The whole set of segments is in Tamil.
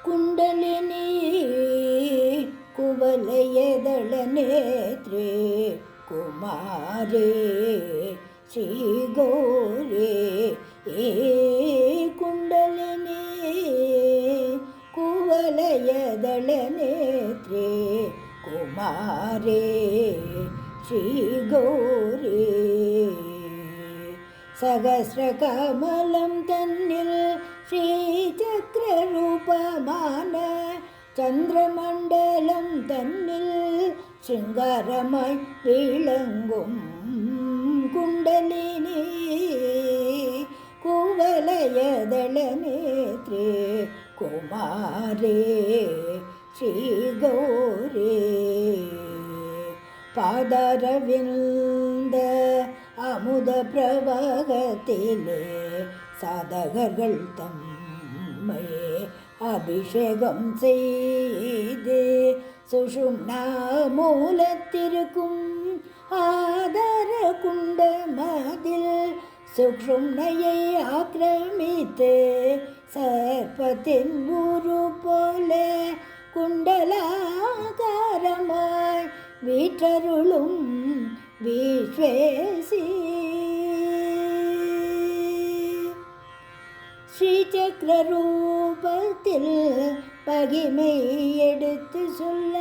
ಕುಂಡಲಿನಿ ಕುವಲಯದಳನೇತ್ರೆ ಕುಮಾರೇ ಶ್ರೀ ಗೌರಿ ಕುಂಡಲಿನಿ ಕುವಲಯದಳನೇತ್ರೆ ಕುಮಾರೇ ಶ್ರೀ ಗೌರಿ சகஸ்ரகமலம் தன்னில் ஸ்ரீசக்கரரூபமான சந்திரமண்டலம் தன்னில் சிங்காரமாய் விளங்கும் குண்டலினி குவலயதளநேத்ரே குமாரே ஸ்ரீ கௌரி பாதாரவிந்த அமுத பிரவாகத்திலே சாதகர்கள் தம்மை அபிஷேகம் செய்து சுஷும்னா மூலத்திற்கும் ஆதார குண்டமதில் சுக்ஷும்னையை ஆக்கிரமித்து சர்ப்பத்தின் உரு போல குண்டலாகாரமாய் வீற்றருளும் விஸ்வேசி ஸ்ரீசக்கரரூபத்தில் பகிமை எடுத்து சொல்ல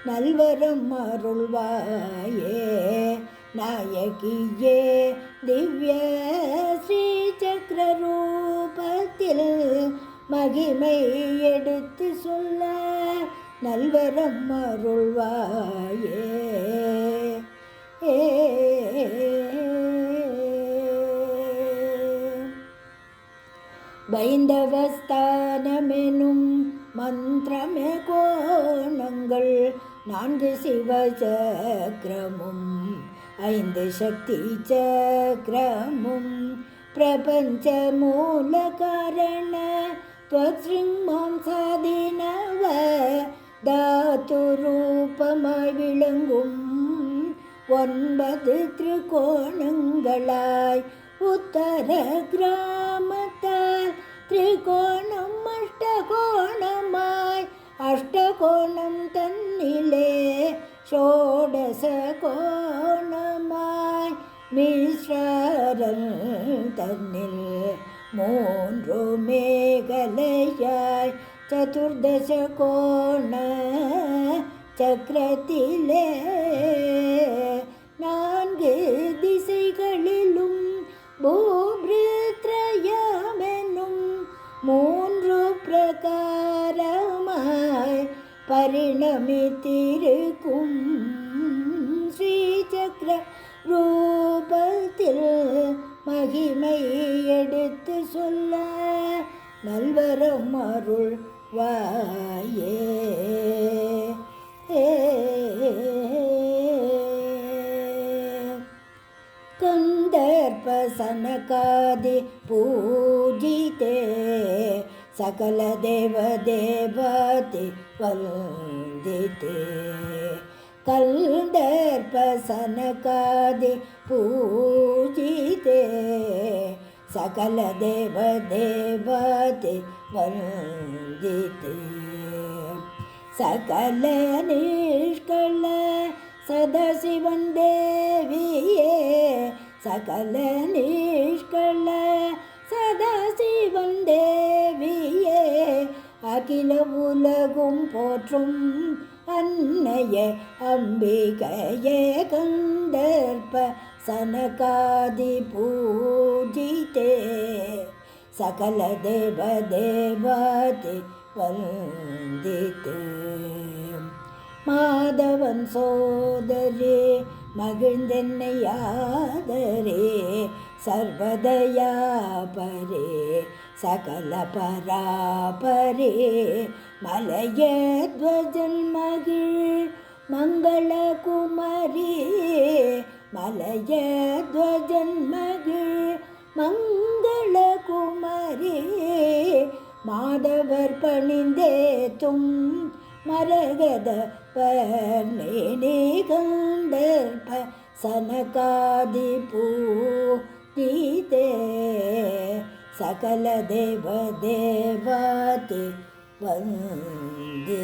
நல்வரம் அருள்வாயே நாயகியே திவ்ய ஸ்ரீசக்கரரூபத்தில் மகிமை எடுத்து சொல்ல நல்வரம் அருள்வாயே பைந்தவஸ்தானமெனும் மந்திரமே கோணங்கள் 4 சிவசக்கரமும் 5 சக்தி சக்கரமும் பிரபஞ்ச மூல காரண துவத்ருங்மாம் சாதினவ தாத்து ரூபமாய் விளங்கும் 9 திரிகோணங்களாய் உத்தர கிராமத்தால் திரிகோணம் அஷ்டகோணமாய் அஷ்டகோணம் தன்னிலே ஷோடச கோணமாய் மிஸ்ரரல் தன்னில் 3 மேகலையாய் சதுர்தச கோண சக்கரத்திலே 4 திசைகளிலும் பூப்ரித்ரயமெனும் 3 பிரகாரமாய் பரிணமித்திருக்கும் ஸ்ரீசக்கர ரூபத்தில் மகிமை எடுத்து சொல்ல நல்வரம் அருள் வாயே கந்தர்ப்ப சனகாதி பூஜிதே சகல தேவ தேவதி வந்திதே கந்தர்ப்ப சனகாதி பூஜிதே சகல தேவ தேவதி வந்திதே சகல நிஷ்கல சதாசிவன் தேவியே சகல நிஷ்கல சதாசிவன் தேவியே அகில உலகும் போற்றும் அன்னைய அம்பிகையே கந்தர்ப்ப சனகாதி பூஜிதே சகல தேவ தேவதி வந்திதே மாதவன் சோதரே மகிழ்ந்தென்னையாதரே சர்வதயாபரே சகல பராபரே மலயத்வஜன் மகிழ் மங்களகுமரி மலயத்வஜன் மகிழ் மங்களகுமரி மாதவர் பணிந்தேத்தும் மரகத பர்ணேனே கந்தர்ப்ப சனகாதி பூஜிதே சகல தேவ தேவதி வந்தே